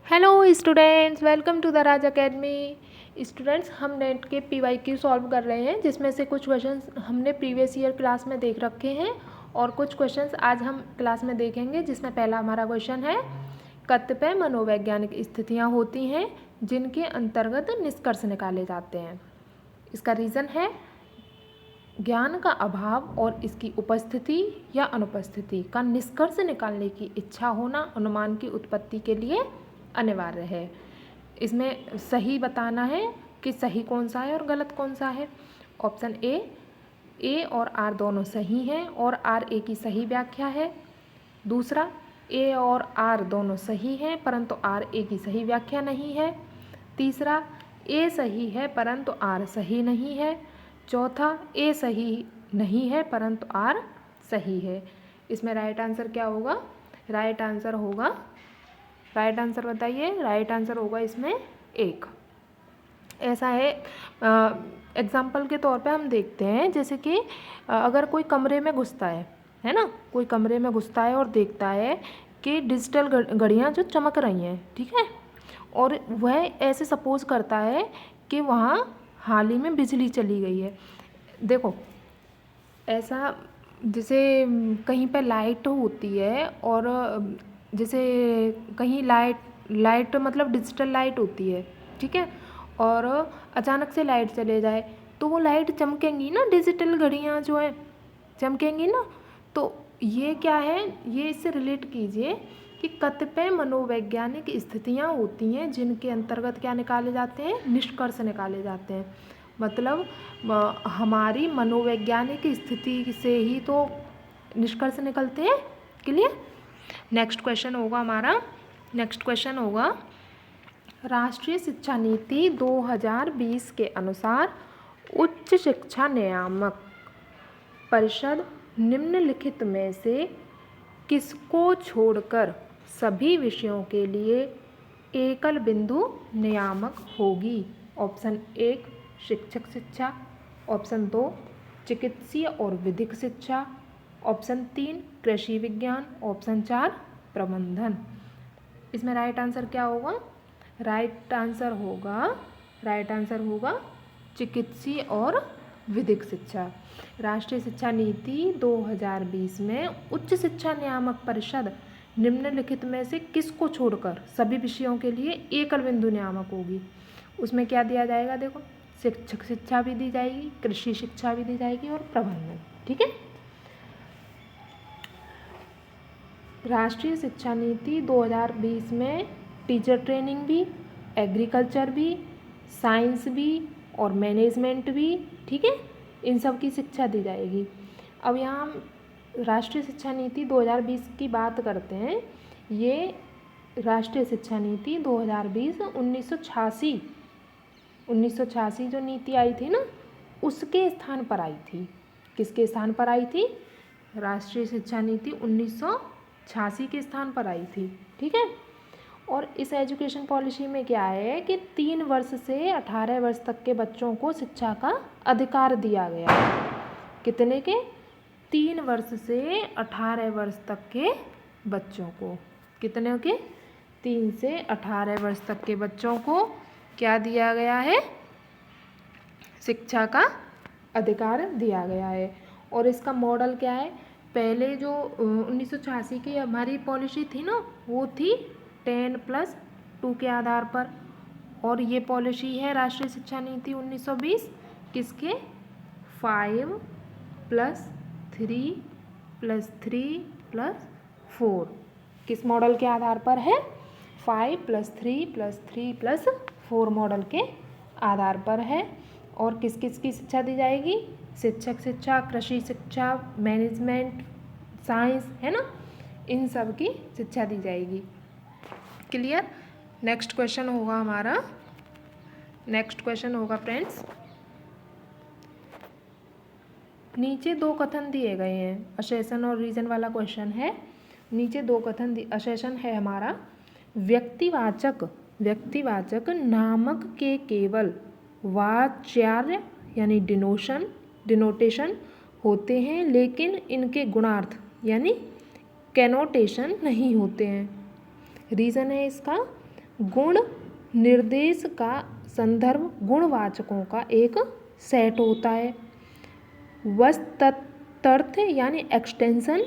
Hello students, welcome to the Raj Academy. Students, हम NET के PYQ solve कर रहे हैं, जिसमें से कुछ क्वेश्चंस हमने प्रीवियस ईयर क्लास में देख रखे हैं और कुछ क्वेश्चंस आज हम क्लास में देखेंगे। जिसमें पहला हमारा क्वेश्चन है, कतिपय मनोवैज्ञानिक स्थितियां होती हैं जिनके अंतर्गत निष्कर्ष निकाले जाते हैं। इसका रीज़न है ज्ञान का अभाव और इसकी उपस्थिति या अनुपस्थिति का निष्कर्ष निकालने की इच्छा होना अनुमान की उत्पत्ति के लिए अनिवार्य है। इसमें सही बताना है कि सही कौन सा है और गलत कौन सा है। ऑप्शन ए और आर दोनों सही हैं और आर ए की सही व्याख्या है। दूसरा, ए और आर दोनों सही हैं परंतु आर ए की सही व्याख्या नहीं है। तीसरा, ए सही है परंतु आर सही नहीं है। चौथा, ए सही नहीं है परंतु आर सही है। इसमें राइट आंसर क्या होगा? राइट आंसर बताइए। राइट आंसर होगा इसमें एक। ऐसा है, एग्जाम्पल के तौर पे हम देखते हैं, जैसे कि अगर कोई कमरे में घुसता है ना, कोई कमरे में घुसता है और देखता है कि डिजिटल घड़ियाँ जो चमक रही हैं, ठीक है, और वह ऐसे सपोज करता है कि वहाँ हाल ही में बिजली चली गई है। देखो, ऐसा जैसे कहीं पे लाइट होती है और जैसे कहीं लाइट मतलब डिजिटल लाइट होती है, ठीक है, और अचानक से लाइट चले जाए तो वो लाइट चमकेंगी ना, डिजिटल घड़ियाँ जो है चमकेंगी ना। तो ये क्या है, ये इससे रिलेट कीजिए कि कतिपय मनोवैज्ञानिक स्थितियाँ होती हैं जिनके अंतर्गत क्या निकाले जाते हैं? निष्कर्ष निकाले जाते हैं। मतलब हमारी मनोवैज्ञानिक स्थिति से ही तो निष्कर्ष निकलते हैं। क्लियर? नेक्स्ट क्वेश्चन होगा राष्ट्रीय शिक्षा नीति 2020 के अनुसार उच्च शिक्षा नियामक परिषद निम्नलिखित में से किसको छोड़कर सभी विषयों के लिए एकल बिंदु नियामक होगी? ऑप्शन 1 शिक्षक शिक्षा, ऑप्शन 2 चिकित्सीय और विधिक शिक्षा, ऑप्शन 3 कृषि विज्ञान, ऑप्शन 4 प्रबंधन। इसमें राइट आंसर क्या होगा? राइट आंसर होगा चिकित्सीय और विधिक शिक्षा। राष्ट्रीय शिक्षा नीति 2020 में उच्च शिक्षा नियामक परिषद निम्नलिखित में से किसको छोड़कर सभी विषयों के लिए एकल बिंदु नियामक होगी? उसमें क्या दिया जाएगा? देखो, शिक्षक शिक्षा भी दी जाएगी, कृषि शिक्षा भी दी जाएगी और प्रबंधन, ठीक है। राष्ट्रीय शिक्षा नीति 2020 में टीचर ट्रेनिंग भी, एग्रीकल्चर भी, साइंस भी और मैनेजमेंट भी, ठीक है, इन सब की शिक्षा दी जाएगी। अब यहाँ हम राष्ट्रीय शिक्षा नीति 2020 की बात करते हैं। ये राष्ट्रीय शिक्षा नीति 2020 1986 जो नीति आई थी ना, उसके स्थान पर आई थी। किसके स्थान पर आई थी? राष्ट्रीय शिक्षा नीति 1986 के स्थान पर आई थी, ठीक है। और इस एजुकेशन पॉलिसी में क्या है कि 3 वर्ष से 18 वर्ष तक के बच्चों को शिक्षा का अधिकार दिया गया है। कितने के? 3 वर्ष से 18 वर्ष तक के बच्चों को। कितने के? 3 से 18 वर्ष तक के बच्चों को क्या दिया गया है? शिक्षा का अधिकार दिया गया है। और इसका मॉडल क्या है? पहले जो 1986 की हमारी पॉलिसी थी ना, वो थी 10+2 के आधार पर, और ये पॉलिसी है राष्ट्रीय शिक्षा नीति 1920 किसके? 5+3+3+4। किस मॉडल के आधार पर है? 5+3+3+4 मॉडल के आधार पर है। और किस किस की शिक्षा दी जाएगी? शिक्षक शिक्षा, कृषि शिक्षा, मैनेजमेंट, साइंस, है ना, इन सब की शिक्षा दी जाएगी। क्लियर? नेक्स्ट क्वेश्चन होगा फ्रेंड्स, नीचे 2 कथन दिए गए हैं। असेशन और रीजन वाला क्वेश्चन है। नीचे 2 कथन असेशन है हमारा, व्यक्तिवाचक नामक के केवल वाच्यार्य यानी डिनोटेशन होते हैं, लेकिन इनके गुणार्थ यानी कैनोटेशन नहीं होते हैं। रीज़न है इसका, गुण निर्देश का संदर्भ गुणवाचकों का एक सेट होता है। वस्तुतर्थ यानी एक्सटेंशन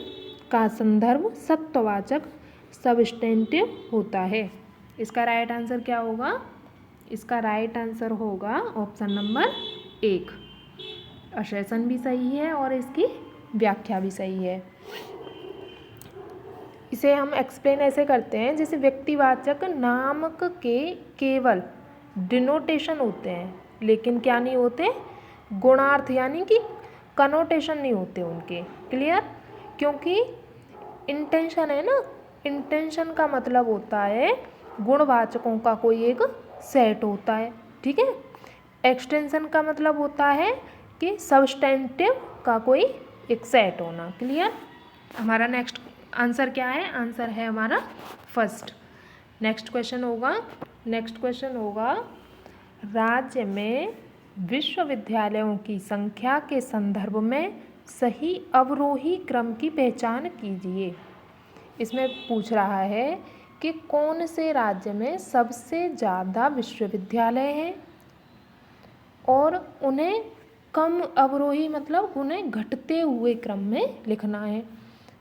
का संदर्भ सत्ववाचक सबस्टेंटिव होता है। इसका राइट आंसर क्या होगा? इसका राइट आंसर होगा ऑप्शन नंबर 1। असर्शन भी सही है और इसकी व्याख्या भी सही है। इसे हम एक्सप्लेन ऐसे करते हैं, जैसे व्यक्तिवाचक नामक के केवल डिनोटेशन होते हैं, लेकिन क्या नहीं होते? गुणार्थ यानी कि कनोटेशन नहीं होते उनके। क्लियर? क्योंकि इंटेंशन है ना, इंटेंशन का मतलब होता है गुणवाचकों का कोई एक सेट होता है। ठीक है। एक्सटेंशन का मतलब होता है कि सबस्टेंटिव का कोई एक सेट होना। क्लियर? हमारा नेक्स्ट आंसर क्या है? आंसर है हमारा फर्स्ट। नेक्स्ट क्वेश्चन होगा राज्य में विश्वविद्यालयों की संख्या के संदर्भ में सही अवरोही क्रम की पहचान कीजिए। इसमें पूछ रहा है कि कौन से राज्य में सबसे ज़्यादा विश्वविद्यालय हैं और उन्हें कम अवरोही मतलब उन्हें घटते हुए क्रम में लिखना है।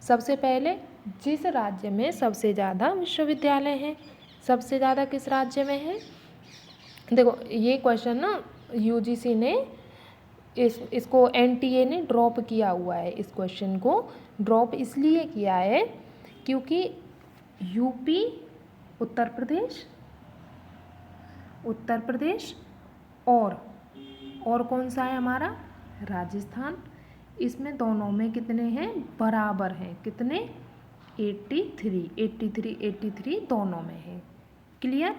सबसे पहले जिस राज्य में सबसे ज़्यादा विश्वविद्यालय हैं, सबसे ज़्यादा किस राज्य में है? देखो ये क्वेश्चन ना यूजीसी ने इसको एनटीए ने ड्रॉप किया हुआ है। इस क्वेश्चन को ड्रॉप इसलिए किया है क्योंकि यूपी, उत्तर प्रदेश और कौन सा है हमारा? राजस्थान। इसमें दोनों में कितने हैं? बराबर हैं। कितने? 83 दोनों में है। क्लियर?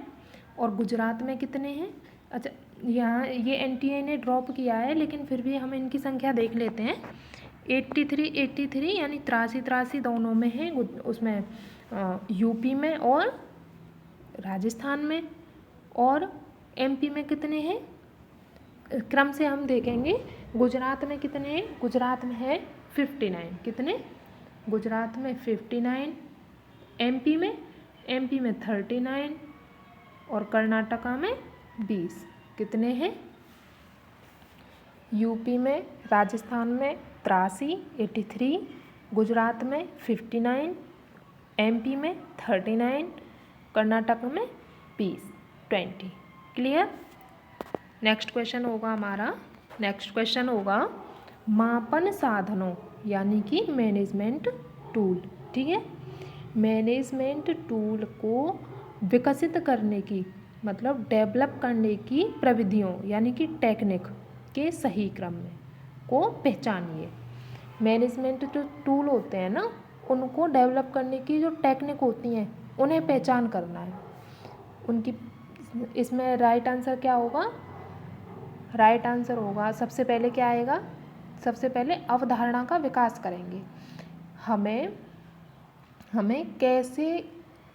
और गुजरात में कितने हैं? अच्छा, यहाँ ये एनटीए ने ड्रॉप किया है, लेकिन फिर भी हम इनकी संख्या देख लेते हैं। 83 यानी 83 दोनों में है, उसमें यूपी में और राजस्थान में। और एमपी में कितने हैं? क्रम से हम देखेंगे। गुजरात में कितने हैं? गुजरात में है 59। कितने? गुजरात में 59। एमपी में 39 और कर्नाटका में 20। कितने हैं? यूपी में, राजस्थान में 83, गुजरात में 59, एमपी में 39, कर्नाटक में 20। क्लियर? नेक्स्ट क्वेश्चन होगा मापन साधनों यानी कि मैनेजमेंट टूल। ठीक है। मैनेजमेंट टूल को विकसित करने की मतलब डेवलप करने की प्रविधियों यानी कि टेक्निक के सही क्रम में को पहचानिए। मैनेजमेंट जो टूल होते हैं ना, उनको डेवलप करने की जो टेक्निक होती हैं उन्हें पहचान करना है उनकी। इसमें राइट आंसर क्या होगा? राइट आंसर होगा, सबसे पहले क्या आएगा? सबसे पहले अवधारणा का विकास करेंगे। हमें कैसे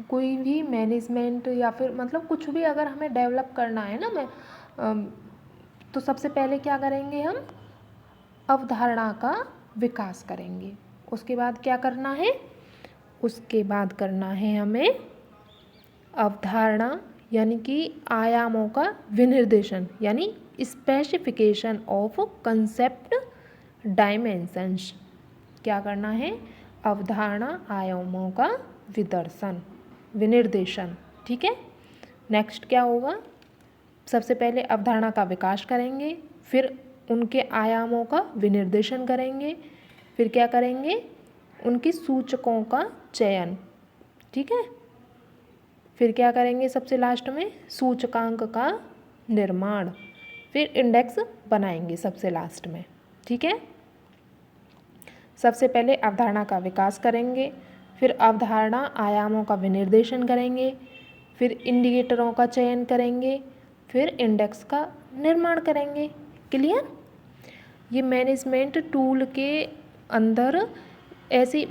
कोई भी मैनेजमेंट या फिर मतलब कुछ भी अगर हमें डेवलप करना है ना, तो सबसे पहले क्या करेंगे? हम अवधारणा का विकास करेंगे। उसके बाद क्या करना है? उसके बाद करना है हमें अवधारणा यानी कि आयामों का विनिर्देशन यानी स्पेसिफिकेशन ऑफ कंसेप्ट डायमेंशंस। क्या करना है? अवधारणा आयामों का विनिर्देशन। ठीक है। नेक्स्ट क्या होगा? सबसे पहले अवधारणा का विकास करेंगे, फिर उनके आयामों का विनिर्देशन करेंगे, फिर क्या करेंगे? उनकी सूचकों का चयन। ठीक है। फिर क्या करेंगे? सबसे लास्ट में सूचकांक का निर्माण, फिर इंडेक्स बनाएंगे सबसे लास्ट में। ठीक है। सबसे पहले अवधारणा का विकास करेंगे, फिर अवधारणा आयामों का विनिर्देशन करेंगे, फिर इंडिकेटरों का चयन करेंगे, फिर इंडेक्स का निर्माण करेंगे। क्लियर? ये मैनेजमेंट टूल के अंदर ऐसी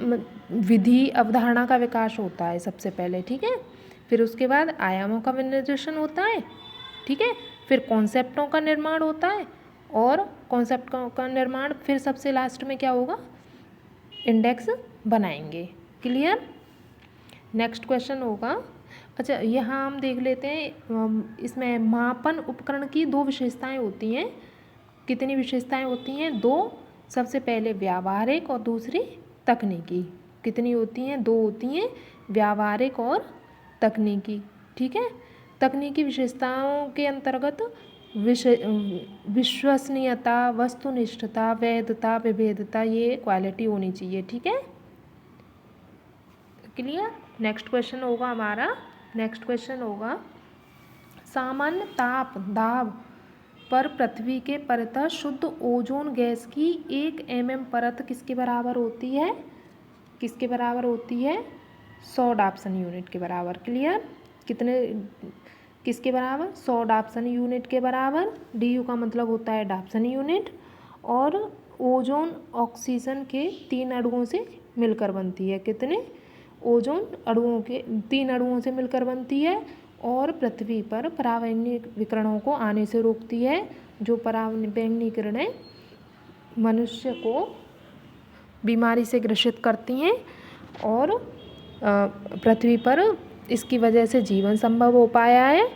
विधि अवधारणा का विकास होता है सबसे पहले। ठीक है। फिर उसके बाद आयामों का विनिर्देशन होता है। ठीक है। फिर कॉन्सेप्टों का निर्माण होता है और कॉन्सेप्ट का निर्माण फिर सबसे लास्ट में क्या होगा? इंडेक्स बनाएंगे। क्लियर? नेक्स्ट क्वेश्चन होगा अच्छा, यहाँ हम देख लेते हैं इसमें मापन उपकरण की 2 विशेषताएं होती हैं। कितनी विशेषताएं होती हैं? 2। सबसे पहले व्यावहारिक और दूसरी तकनीकी। कितनी होती हैं? 2 होती हैं, व्यावहारिक और तकनीकी। ठीक है। तकनीकी विशेषताओं के अंतर्गत विश्वसनीयता, वस्तुनिष्ठता, वैधता, विभेदता, ये क्वालिटी होनी चाहिए। ठीक है, क्लियर। नेक्स्ट क्वेश्चन होगा हमारा, नेक्स्ट क्वेश्चन होगा सामान्य ताप दाब पर पृथ्वी के परितः शुद्ध ओजोन गैस की 1 mm परत किसके बराबर होती है? किसके बराबर होती है? 100 डाप्सन यूनिट के बराबर। क्लियर। कितने, किसके बराबर? 100 डाप्सन यूनिट के बराबर। DU का मतलब होता है डाप्सन यूनिट। और ओजोन ऑक्सीजन के 3 अणुओं से मिलकर बनती है। कितने? ओजोन अणुओं के 3 अणुओं से मिलकर बनती है और पृथ्वी पर परावैंगनिक विकिरणों को आने से रोकती है। जो परावैंगनिक किरणें मनुष्य को बीमारी से ग्रसित करती हैं और पृथ्वी पर इसकी वजह से जीवन संभव हो पाया है।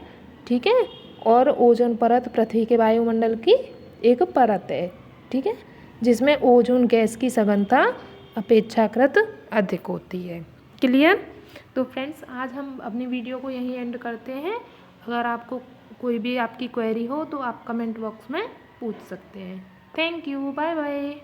ठीक है। और ओजोन परत पृथ्वी के वायुमंडल की एक परत है। ठीक है, जिसमें ओजोन गैस की सघनता अपेक्षाकृत अधिक होती है। क्लियर। तो फ्रेंड्स, आज हम अपनी वीडियो को यहीं एंड करते हैं। अगर आपको कोई भी आपकी क्वेरी हो तो आप कमेंट बॉक्स में पूछ सकते हैं। Thank you, bye bye.